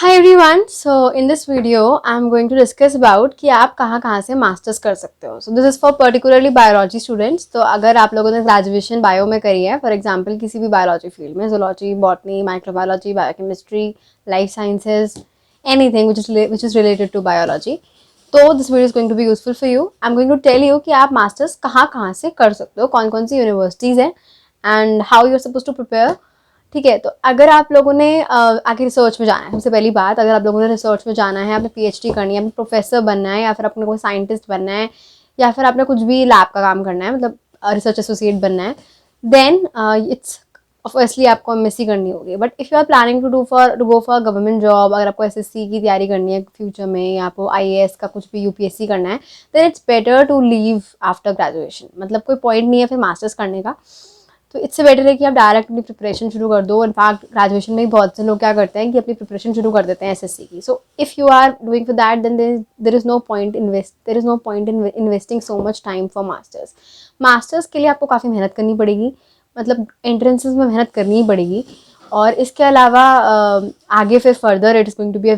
Hi everyone, so in this video I am going to discuss about कि आप कहाँ से मास्टर्स कर सकते हो. So this is for particularly biology students. तो अगर आप लोगों ने ग्रेजुएशन बायो में करी है, फॉर एग्जांपल किसी भी बायोलॉजी फील्ड में, zoology, botany, microbiology, biochemistry, life sciences, anything which is related to biology, तो this video is going to be useful for you. I am going to tell you कि आप masters कहाँ से कर सकते हो, कौन कौन सी यूनिवर्सिटीज़ हैं and how you are suppose to prepare. ठीक है, तो अगर आप लोगों ने आगे रिसर्च में जाना है, सबसे पहली बात, अगर आप लोगों ने रिसर्च में जाना है, आपने पीएचडी करनी है, आपने प्रोफेसर बनना है, या फिर आपने कोई साइंटिस्ट बनना है, या फिर आपने कुछ भी लैब का काम करना है, मतलब रिसर्च एसोसिएट बनना है, देन इट्स ऑब्वियसली आपको एमएससी करनी होगी. But if you are planning to go for government job, अगर आपको एसएससी की तैयारी करनी है फ्यूचर में, या आपको आईएएस का कुछ भी यूपीएससी करना है, then it's better to leave after graduation. मतलब कोई पॉइंट नहीं है फिर मास्टर्स करने का. तो इससे बेटर है कि आप डायरेक्ट अपनी प्रिपरेशन शुरू कर दो. इनफैक्ट ग्रेजुएशन में ही बहुत से लोग क्या करते हैं कि अपनी प्रिपरेशन शुरू कर देते हैं एसएससी की. So if you are doing for that, then there is no point in investing so much time for masters. Masters के लिए आपको काफ़ी मेहनत करनी पड़ेगी, मतलब एंट्रेंसेस में मेहनत करनी ही पड़ेगी. और इसके अलावा आगे फिर further it is going to be a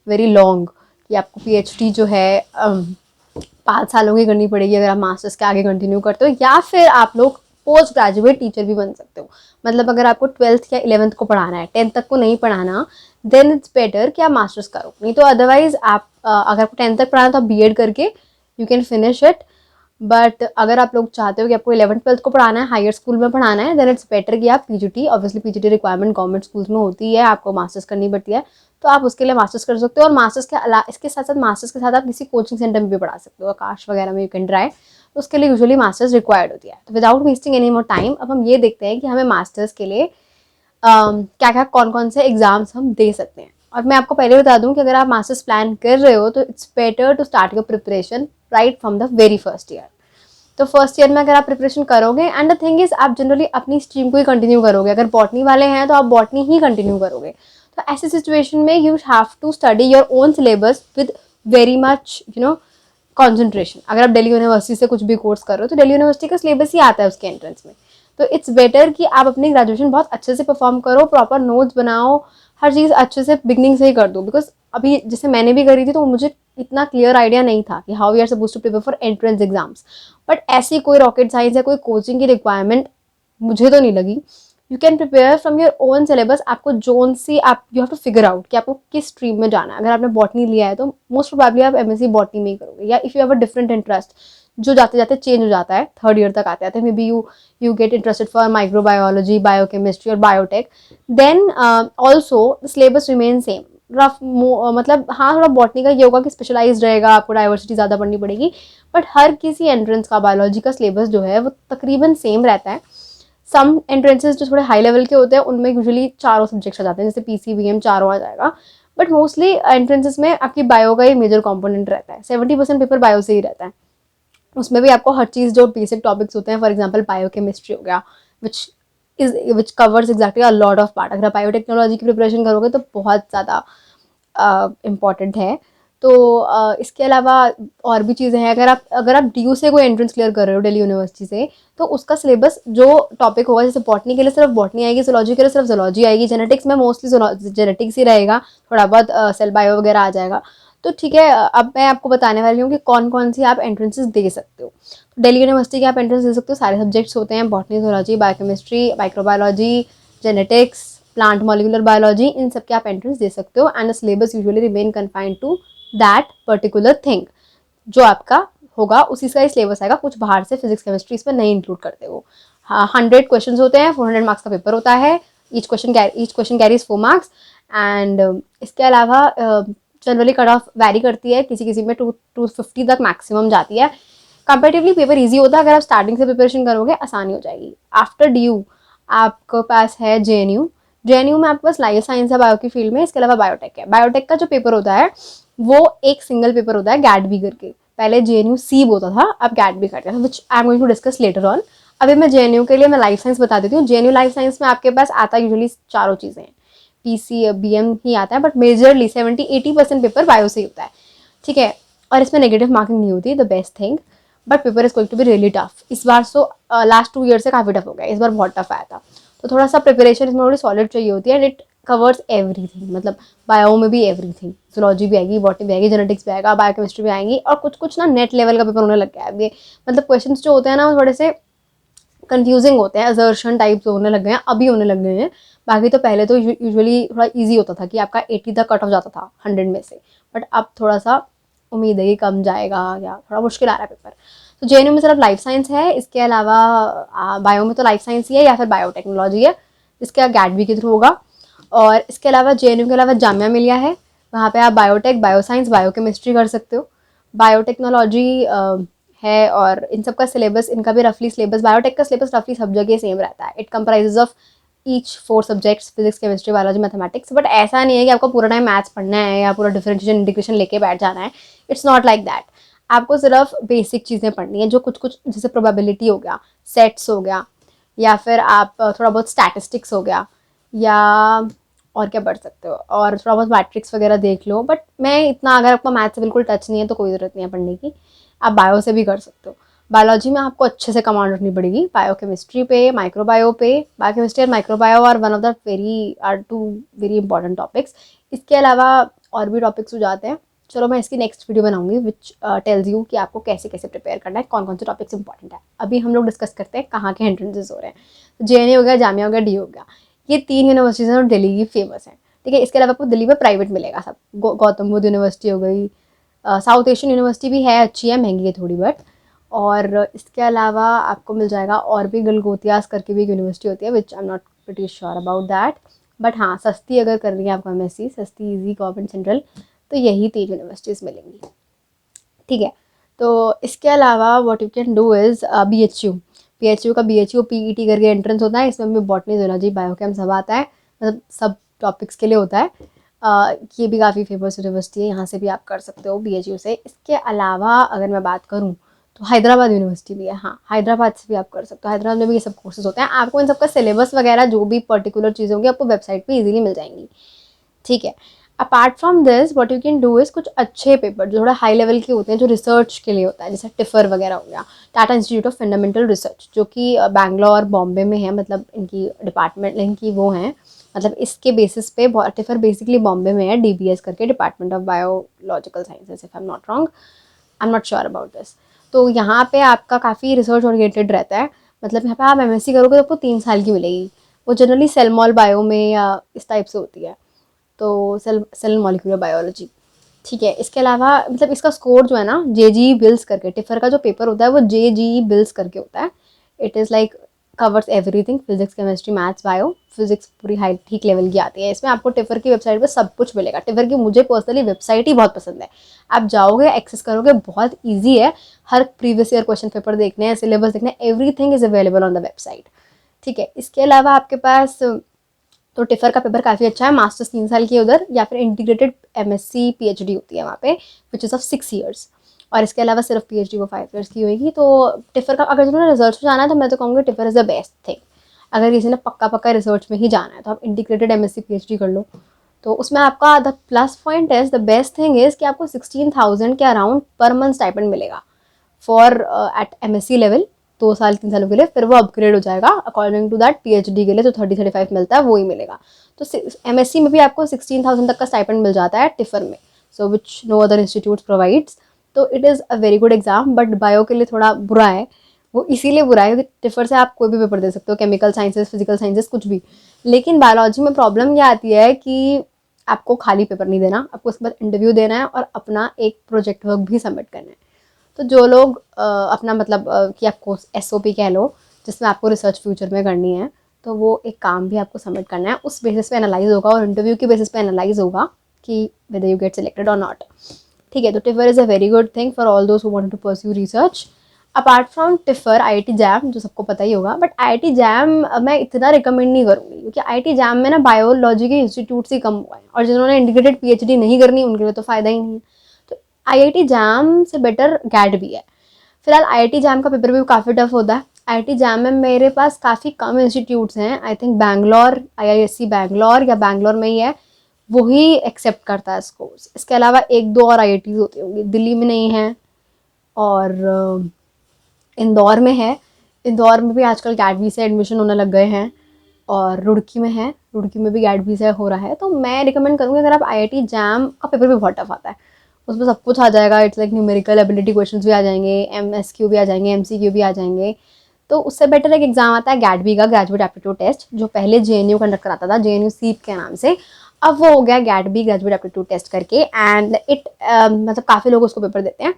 very long, कि आपको पीएचडी जो है 5 सालों की करनी पड़ेगी अगर आप मास्टर्स के आगे कंटिन्यू करते हो, या फिर आप लोग पोस्ट ग्रेजुएट टीचर भी बन सकते हो. मतलब अगर आपको 12th या 11th को पढ़ाना है, 10th तक को नहीं पढ़ाना, देन इट्स बेटर कि आप मास्टर्स करो. नहीं तो अदरवाइज आप अगर आपको 10th तक पढ़ाना है तो आप बीएड करके you can finish it. But अगर आप लोग चाहते हो कि आपको 11th-12th को पढ़ाना है, हायर स्कूल में पढ़ाना है, देन इट्स बेटर कि आप PGT, obviously PGT requirement government schools में होती है, आपको मास्टर्स करनी पड़ती है, तो आप उसके लिए मास्टर्स कर सकते हो. और मास्टर्स के अलावा, इसके साथ साथ मास्टर्स के साथ आप किसी कोचिंग सेंटर में भी पढ़ा सकते हो, आकाश वगैरह में यू कैन ट्राई. तो उसके लिए यूजुअली मास्टर्स रिक्वायर्ड होती है. तो without wasting any more time, अब हम ये देखते हैं कि हमें मास्टर्स के लिए क्या क्या कौन कौन से एग्जाम्स हम दे सकते हैं. और मैं आपको पहले बता दूं कि अगर आप मास्टर्स प्लान कर रहे हो तो it's better to start your preparation right from the very first year. तो फर्स्ट ईयर में अगर आप प्रिपरेशन करोगे, एंड द थिंग इज आप जनरली अपनी स्ट्रीम को ही कंटिन्यू करोगे. अगर बॉटनी वाले हैं तो आप बॉटनी ही कंटिन्यू करोगे. तो ऐसी सिचुएशन में you have to study your own syllabus with very much concentration. अगर आप दिल्ली यूनिवर्सिटी से कुछ भी कोर्स कर रहे हो तो दिल्ली यूनिवर्सिटी का सिलेबस ही आता है उसके एंट्रेंस में. तो इट्स बेटर कि आप अपनी ग्रेजुएशन बहुत अच्छे से परफॉर्म करो, प्रॉपर नोट्स बनाओ, हर चीज़ अच्छे से बिगनिंग से ही कर दो. बिकॉज अभी जैसे मैंने भी करी थी तो मुझे इतना क्लियर आइडिया नहीं था कि how we are suppose to prepare for entrance exams. But ऐसी कोई रॉकेट साइंस या कोई कोचिंग की रिक्वायरमेंट मुझे तो नहीं लगी. You can prepare from your own syllabus. आपको जोन सी आप you have to figure out कि आपको किस स्ट्रीम में जाना है. अगर आपने बॉटनी लिया है तो मोस्ट प्रोबेबली आप एमएससी बॉटनी में ही करोगे, या if you have a different interest जो जाते जाते चेंज हो जाता है, थर्ड ईयर तक आते आते may be you get interested for microbiology, biochemistry और biotech, then also the syllabus remain same. Rough मतलब हाँ, थोड़ा बॉटनी का ये होगा कि स्पेशलाइज रहेगा, आपको डाइवर्सिटी ज़्यादा पढ़नी पड़ेगी. बट हर किसी एंट्रेंस का बायोलॉजी का सिलेबस जो है वो तकरीबन सेम रहता है. सम एंट्रेंसेस जो थोड़े हाई लेवल के होते हैं उनमें यूजुअली चारों सब्जेक्ट्स आ जाते हैं, जैसे पीसीबीएम चारों आ जाएगा. बट मोस्टली एंट्रेंसेस में आपकी बायो का ही मेजर कॉम्पोनेंट रहता है. 70% पेपर बायो से ही रहता है. उसमें भी आपको हर चीज़ जो बेसिक टॉपिक्स होते हैं, फॉर एग्जांपल बायोकेमिस्ट्री हो गया, which covers exactly a lot of part. अगर आप बायोटेक्नोलॉजी की प्रिपरेशन करोगे तो बहुत ज़्यादा इम्पॉर्टेंट है. तो इसके अलावा और भी चीज़ें हैं. अगर आप डीयू से कोई एंट्रेंस क्लियर कर रहे हो दिल्ली यूनिवर्सिटी से, तो उसका सिलेबस जो टॉपिक होगा, जैसे बॉटनी के लिए सिर्फ बॉटनी आएगी, जोलॉजी के लिए सिर्फ जोलॉजी आएगी, जेनेटिक्स में मोस्टली जेनेटिक्स ही रहेगा, थोड़ा बहुत सेल बायो वगैरह आ जाएगा. तो ठीक है, अब मैं आपको बताने वाली हूँ कि कौन कौन सी आप एंट्रेंसेस दे सकते हो. तो दिल्ली यूनिवर्सिटी के आप एंट्रेंस दे सकते हो. सारे सब्जेक्ट्स होते हैं, botany, zoology, biochemistry, microbiology, genetics, plant molecular biology, इन सब के आप एंट्रेंस दे सकते हो. And the syllabus usually remain confined to that particular thing. जो आपका होगा उसी का ही सिलेबस आएगा. कुछ बाहर से फिजिक्स केमिस्ट्री इस पर नहीं इंक्लूड करते हो. 100 क्वेश्चन होते हैं, 400 मार्क्स का पेपर होता है. Each question carries 4 marks. And इसके अलावा जनरली कट ऑफ वैरी करती है, किसी किसी में 250 तक मैक्सिमम जाती है. कंपेरेटिवली पेपर ईजी होता है. अगर आप स्टार्टिंग से प्रिपरेशन करोगे आसानी हो जाएगी. आफ्टर डी आपके पास है जेएनयू में आपके पास लाइफ साइंस है बायो की फील्ड में. इसके अलावा बायोटेक है. बायोटेक का जो पेपर होता है वो एक सिंगल पेपर होता है गैट बी करके. पहले जेएनयू सीब होता था, अब गैट बी करते हैं, which I am going to discuss later on. अभी मैं जेएनयू के लिए मैं लाइफ साइंस बता देती हूँ. जेएनयू लाइफ साइंस में आपके पास आता है यूजुअली चारों चीज़ें, पीसीबीएम ही आता है, बट मेजरली 70-80% पेपर बायो से ही होता है. ठीक है, और इसमें नेगेटिव मार्किंग नहीं होती, the best thing. But paper is going to be really tough. इस बार लास्ट 2 ईयर से काफ़ी टफ हो गया, इस बार बहुत टफ आया था. तो थोड़ा सा प्रिपरेशन इसमें थोड़ी सॉलिड चाहिए होती है. एंड इट कवर्स एवरीथिंग, मतलब बायो में भी एवरीथिंग, जूलॉजी भी आएगी, बॉटनी भी आएगी, जेनेटिक्स भी आएगा, बायोकेमिस्ट्री भी आएंगी, और कुछ कुछ ना नेट लेवल का पेपर होने लग गया है अभी, मतलब क्वेश्चन जो होते हैं ना वो थोड़े से कंफ्यूजिंग होते हैं, असर्शन टाइप्स होने लग गए हैं, अभी होने लग गए हैं। बाकी तो पहले तो यूजुअली थोड़ा इजी होता था कि आपका 80 तक कट ऑफ जाता था 100 में से, बट अब थोड़ा सा उम्मीद है कि कम जाएगा या थोड़ा मुश्किल आ रहा है पेपर। तो जेएनयू में सिर्फ लाइफ साइंस है, इसके अलावा बायो में तो लाइफ साइंस ही है या फिर बायोटेक्नोलॉजी है, इसका गैडवी के थ्रू होगा। और इसके अलावा जेएनयू के अलावा जामिया मिलिया है, वहाँ पे आप बायोटेक, बायोसाइंस, बायोकेमिस्ट्री कर सकते हो। बायोटेक्नोलॉजी है, और इन सब का सिलेबस, इनका भी रफली सिलेबस, बायोटेक का सिलेबस रफली सब जगह सेम रहता है। It comprises of each 4 subjects, physics, chemistry, biology, mathematics, but ऐसा नहीं है कि आपको पूरा टाइम मैथ्स पढ़ना है या पूरा डिफरेंशिएशन इंटीग्रेशन लेके बैठ जाना है, इट्स नॉट लाइक दैट। आपको सिर्फ बेसिक चीज़ें पढ़नी है, जो कुछ कुछ जैसे प्रोबेबिलिटी हो गया, सेट्स हो गया, या फिर आप थोड़ा बहुत स्टैटिस्टिक्स हो गया, या और क्या पढ़ सकते हो, और थोड़ा बहुत मैट्रिक्स वगैरह देख लो। बट मैं इतना, अगर आपका मैथ से बिल्कुल टच नहीं है तो कोई ज़रूरत नहीं है पढ़ने की, आप बायो से भी कर सकते हो। बायोलॉजी में आपको अच्छे से कमांड रखनी पड़ेगी, बायोकेमिस्ट्री पे, माइक्रोबायो पे। बायोकेमिस्ट्री और microbio are one of the two very important topics. इसके अलावा और भी टॉपिक्स हो जाते हैं, चलो मैं इसकी नेक्स्ट वीडियो बनाऊंगी विच टेल्स यू कि आपको कैसे कैसे प्रिपेयर करना है, कौन कौन से टॉपिक्स इंपॉर्टेंट है। अभी हम लोग डिस्कस करते हैं कहाँ के एंट्रेंसेस हो रहे हैं। जेएनयू हो गया, जामिया हो गया, डी हो गया, ये 3 यूनिवर्सिटीज़ हैं और दिल्ली की फेमस हैं, ठीक है। इसके अलावा आपको दिल्ली में प्राइवेट मिलेगा सब, गौतम बुद्ध यूनिवर्सिटी हो गई, साउथ एशियन यूनिवर्सिटी भी है, अच्छी है, महंगी है थोड़ी बट। और इसके अलावा आपको मिल जाएगा और भी, गलगोतियास करके भी एक यूनिवर्सिटी होती है, which I am not pretty sure about that, but हाँ सस्ती अगर कर रही है आपको एमएससी, सस्ती, इजी, गवर्नमेंट, सेंट्रल, तो यही 3 यूनिवर्सिटीज़ मिलेंगी, ठीक है। तो इसके अलावा what you can do is BHU, PHU का बीएचयू पीईटी करके एंट्रेंस होता है, इसमें भी बॉटनी, जूलॉजी, बायोकेम सब आता है, मतलब सब टॉपिक्स के लिए होता है। ये भी काफ़ी फेमस यूनिवर्सिटी है, यहाँ से भी आप कर सकते हो बीएचयू से। इसके अलावा अगर मैं बात करूँ तो हैदराबाद यूनिवर्सिटी भी है, हाँ हैदराबाद से भी आप कर सकते हो, हैदराबाद में भी ये सब कोर्सेज होते हैं। आपको इन सबका सिलेबस वगैरह जो भी पर्टिकुलर चीज़ें होंगी आपको वेबसाइट पे इजीली मिल जाएंगी, ठीक है। Apart from this what you can do is कुछ अच्छे पेपर जो थोड़ा हाई लेवल के होते हैं, जो रिसर्च के लिए होता है, जैसे टिफर वगैरह हो गया, Tata institute of fundamental research, जो कि बैंगलोर, बॉम्बे में है, मतलब इनकी डिपार्टमेंट, इनकी वो हैं, मतलब इसके बेसिस पे टिफर बेसिकली बॉम्बे में है, डीबीएस करके, department of biological sciences, if I am not wrong, I am not sure about this. तो यहाँ पे आपका काफ़ी रिसर्च ओरिएंटेड रहता है, मतलब यहाँ पे आप एमएससी करोगे तो आपको 3 साल की मिलेगी, वो जनरली सेल मॉल बायो में या इस टाइप से होती है, तो सेल मॉलिक्यूलर बायोलॉजी, ठीक है। इसके अलावा मतलब इसका स्कोर जो है ना, जेजी बिल्स करके, टिफर का जो पेपर होता है वो जेजी बिल्स करके होता है। It is like covers everything, physics, chemistry, maths, bio, physics पूरी हाई ठीक लेवल की आती है। इसमें आपको टिफर की वेबसाइट पे सब कुछ मिलेगा। टिफर की मुझे पर्सनली वेबसाइट ही बहुत पसंद है, आप जाओगे, एक्सेस करोगे, बहुत ईजी है, हर प्रीवियस ईयर क्वेश्चन पेपर देखने हैं, सिलेबस देखना है, everything is available on the website, ठीक है। इसके अलावा आपके पास तो टिफर का पेपर काफ़ी अच्छा है, मास्टर्स 3 साल की उधर, या फिर इंटीग्रेटेड एमएससी पीएचडी होती है वहाँ पे, विच इज़ ऑफ 6 ईयर्स, और इसके अलावा सिर्फ पीएचडी वो 5 ईयर्स की होगी। तो टिफर का अगर जिन्होंने रिसर्च में जाना है तो मैं तो कहूँगी tipper is the best thing. अगर किसी ने पक्का पक्का रिसर्च में ही जाना है तो आप इंटीग्रेटेड एमएससी पीएचडी कर लो, तो उसमें आपका the plus point is, the best thing is कि आपको 16,000 के अराउंड पर मंथ स्टाइपेंड मिलेगा फॉर एट एमएससी लेवल, 2 साल 3 सालों के लिए, फिर वो अपग्रेड हो जाएगा अकॉर्डिंग टू दैट पीएचडी के लिए जो 30-35 मिलता है वो ही मिलेगा। तो एमएससी में भी आपको 16,000 तक का स्टाइपेंड मिल जाता है टिफर में, so which no other institute provides. तो it is a very good exam, but bio के लिए थोड़ा बुरा है, वो इसीलिए बुरा है क्योंकि टिफर से आप कोई भी पेपर दे सकते हो, केमिकल साइंसेस, फिजिकल साइंसेस, कुछ भी। लेकिन बायोलॉजी में प्रॉब्लम ये आती है कि आपको खाली पेपर नहीं देना, आपको उसके बाद इंटरव्यू देना है और अपना एक प्रोजेक्ट वर्क भी सबमिट करना है। तो जो लोग अपना मतलब कि आपको एसओपी कह लो, जिसमें आपको रिसर्च फ्यूचर में करनी है, तो वो एक काम भी आपको सबमिट करना है, उस बेसिस पे एनालाइज होगा और इंटरव्यू की बेसिस पे एनालाइज होगा कि वेदर यू गेट सिलेक्टेड और नॉट, ठीक है। तो TIFR is a very good thing for all those who want to pursue research. Apart from TIFR, IIT JAM जो सबको पता ही होगा, बट आईआईटी जैम मैं इतना रिकमेंड नहीं करूँगी क्योंकि आईआईटी जैम में ना बायोलॉजी के इंस्टीट्यूट्स ही कम हुआ है, और जिन्होंने इंटीग्रेटेड पीएचडी नहीं करनी उनके लिए तो फ़ायदा ही नहीं है। तो आईआईटी जैम से बेटर गैट भी है। फिलहाल आईआईटी जैम का पेपर भी काफ़ी टफ होता है। आईआईटी जैम में मेरे पास काफ़ी कम इंस्टीट्यूट्स हैं, I think Bangalore, IISc Bangalore या बैंगलोर में ही है, वही एक्सेप्ट करता है इस कोर्स। इसके अलावा 1-2 और आईआईटीज़ होती होंगी, दिल्ली में नहीं है, और इंदौर में है। इंदौर में भी आजकल कैडवी से एडमिशन होने लग गए हैं, और रुड़की में है, रुड़की में भी गैट बी से हो रहा है। तो मैं रिकमेंड करूँगी अगर आप IIT जैम का पेपर भी बहुत टफ आता है, उसमें सब कुछ आ जाएगा। It's like numerical ability questions भी आ जाएंगे, MSQ भी आ जाएंगे, MCQ भी आ जाएंगे। तो उससे बेटर एक एग्जाम आता है गैट बी का, ग्रेजुएट एप्टीट्यूड टेस्ट, जो पहले JNU कंडक्ट कराता था, JNU सीप के नाम से। अब वो हो गया GATE B, graduate aptitude test करके। एंड इट मतलब काफ़ी लोग उसको पेपर देते हैं।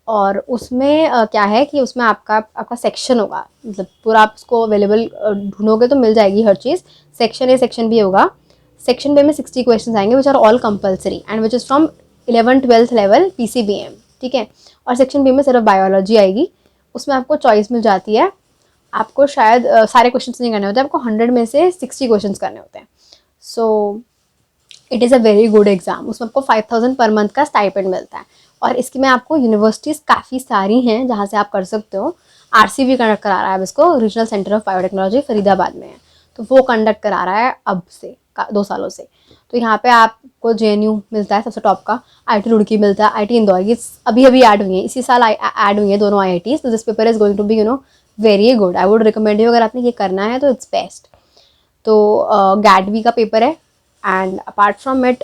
और उसमें क्या है कि उसमें आपका सेक्शन होगा, मतलब पूरा आप उसको अवेलेबल ढूंढोगे तो मिल जाएगी हर चीज़। सेक्शन ए सेक्शन बी होगा। सेक्शन बी में 60 क्वेश्चन आएंगे which are all compulsory and which is from 11th-12th level PCBM, ठीक है। और सेक्शन बी में सिर्फ बायोलॉजी आएगी, उसमें आपको चॉइस मिल जाती है। आपको शायद सारे क्वेश्चन नहीं करने होते, आपको 100 में से 60 क्वेश्चन करने होते हैं। So it is a very good exam. उसमें आपको 5000 पर मंथ का स्टाइपेंड मिलता है। और इसकी में आपको यूनिवर्सिटीज़ काफ़ी सारी हैं जहाँ से आप कर सकते हो। RCV कंडक्ट करा रहा है अब इसको, regional centre of biotechnology Faridabad में है, तो वो कंडक्ट करा रहा है अब से 2 सालों से। तो यहाँ पे आपको JNU मिलता है सबसे टॉप का, IIT रुड़की मिलता है, IIT इंदौर की अभी ऐड हुई है, इसी साल ऐड हुई है दोनों IITs। तो this paper is going to be very good. I would recommend you, अगर आपने ये करना है तो इट्स बेस्ट। तो गैट बी का पेपर है। And apart from it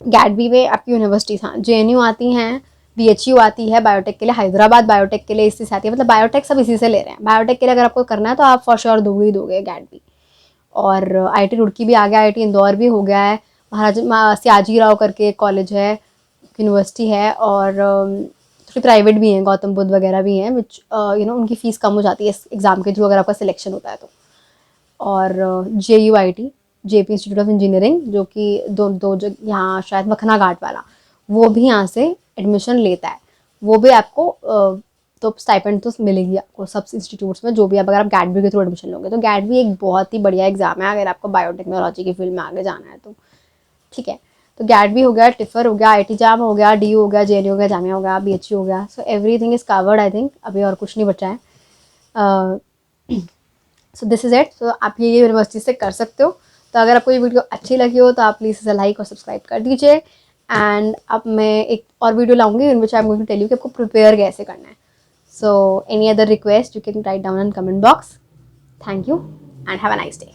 GATE B में आपकी यूनिवर्सिटीज़, हाँ, JNU आती हैं, BHU आती है बायोटेक के लिए, हैदराबाद बायोटेक के लिए इसी से आती है, मतलब बायोटेक सब इसी से ले रहे हैं। बायोटेक के लिए अगर आपको करना है तो आप फॉर श्योर दोगे ही दोगे गैट बी। और IIT रुड़की भी आ गया, IIT इंदौर भी हो गया है, महाराजा सियाजी राव करके कॉलेज है, यूनिवर्सिटी है। और थोड़ी प्राइवेट भी हैं, गौतम बुद्ध वगैरह भी हैं, विच उनकी फ़ीस कम हो जाती है इस एग्ज़ाम के थ्रू अगर आपका सिलेक्शन होता है तो। और JUIT, JP institute of engineering, जो कि दो यहाँ शायद मखना घाट वाला, वो भी यहाँ से एडमिशन लेता है। वो भी आपको तो स्टाइपेंड तो मिलेगी आपको सब इंस्टीट्यूट्स में, जो भी अगर आप गैट बी के थ्रू एडमिशन लोगे। तो गैट बी एक बहुत ही बढ़िया एग्जाम है अगर आपको बायोटेक्नोलॉजी की फील्ड में आगे जाना है तो, ठीक है। तो गैट बी हो गया, टिफर हो गया, IIT जैम हो गया, DU हो गया, JNU हो गया, जामिया हो गया, BHU हो गया। So everything is covered I think, अभी और कुछ नहीं बचा है। So this is it. So आप ये यूनिवर्सिटी से कर सकते हो। तो अगर आपको ये वीडियो अच्छी लगी हो तो आप प्लीज़ इसे लाइक और सब्सक्राइब कर दीजिए। एंड अब मैं एक और वीडियो लाऊंगी in which I am going to tell you कि आपको प्रिपेयर कैसे करना है। So any other request you can write down in comment box. Thank you and have a nice day.